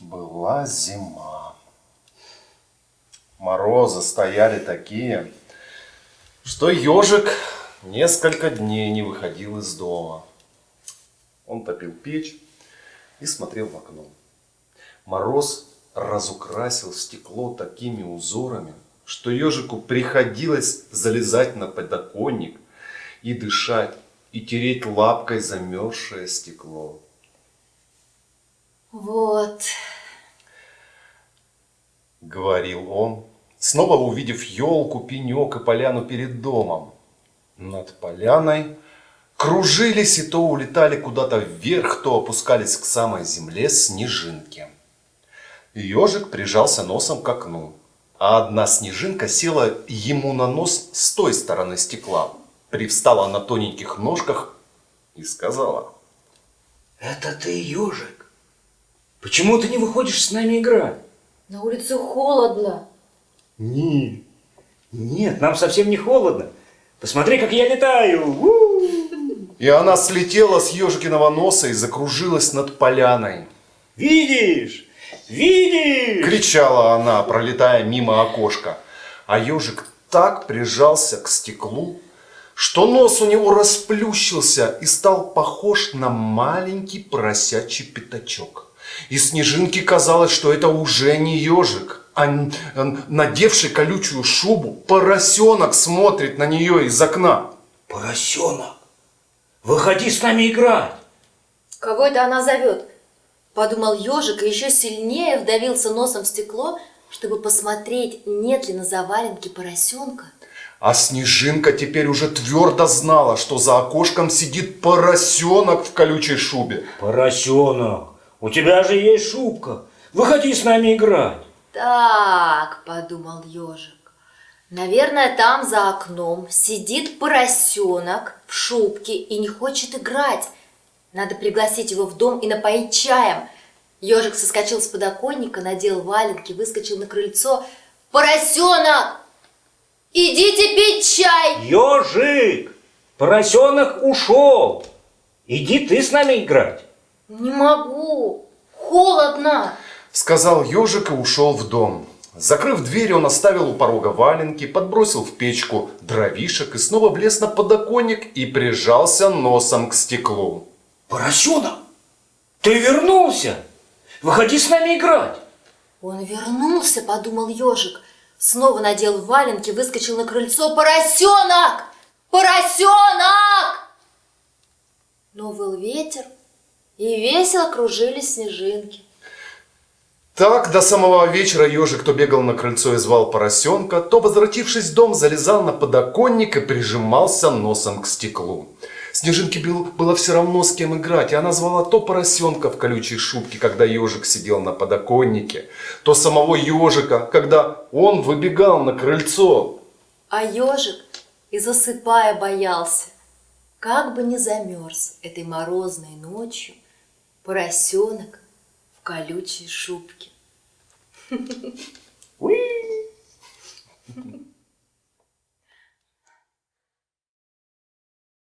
Была зима. Морозы стояли такие, что ежик несколько дней не выходил из дома. Он топил печь и смотрел в окно. Мороз разукрасил стекло такими узорами, что ежику приходилось залезать на подоконник и дышать, и тереть лапкой замерзшее стекло. Вот, Говорил он, снова увидев елку, пенек и поляну перед домом. Над поляной кружились и то улетали куда-то вверх, то опускались к самой земле снежинки. Ежик прижался носом к окну, а одна снежинка села ему на нос с той стороны стекла, привстала на тоненьких ножках и сказала: Это ты, ежик? Почему ты не выходишь с нами играть? на улице холодно. Нет, нам совсем не холодно. Посмотри, как я летаю. У-у-у. И она слетела с ежикиного носа и закружилась над поляной. Видишь? Видишь? Кричала она, пролетая мимо окошка. А ежик так прижался к стеклу, что нос у него расплющился и стал похож на маленький поросячий пятачок. И снежинке казалось, что это уже не ежик, а надевший колючую шубу поросенок смотрит на нее из окна. Поросенок, выходи с нами играть. Кого это она зовет? Подумал ежик и еще сильнее вдавился носом в стекло, чтобы посмотреть, нет ли на заваленке поросенка. А снежинка теперь уже твердо знала, что за окошком сидит поросенок в колючей шубе. Поросенок, у тебя же есть шубка. Выходи с нами играть. Так, подумал ежик, наверное, там за окном сидит поросенок в шубке и не хочет играть. Надо пригласить его в дом и напоить чаем. Ежик соскочил с подоконника, надел валенки, выскочил на крыльцо. Поросенок! Идите пить чай! Ежик, поросенок ушел. Иди ты с нами играть. Не могу, холодно. Сказал ежик и ушел в дом. Закрыв дверь, он оставил у порога валенки, подбросил в печку дровишек и снова влез на подоконник и прижался носом к стеклу. Поросенок, ты вернулся. Выходи с нами играть. Он вернулся, подумал ежик. Снова надел валенки, выскочил на крыльцо. Поросенок! Поросенок! Но выл ветер, и весело кружились снежинки. Так до самого вечера ежик то бегал на крыльцо и звал поросенка, то, возвратившись в дом, залезал на подоконник и прижимался носом к стеклу. Снежинке было все равно, с кем играть, и она звала то поросенка в колючей шубке, когда ежик сидел на подоконнике, то самого ежика, когда он выбегал на крыльцо. А ежик и засыпая боялся, как бы не замерз этой морозной ночью поросенок в колючей шубке. Уи!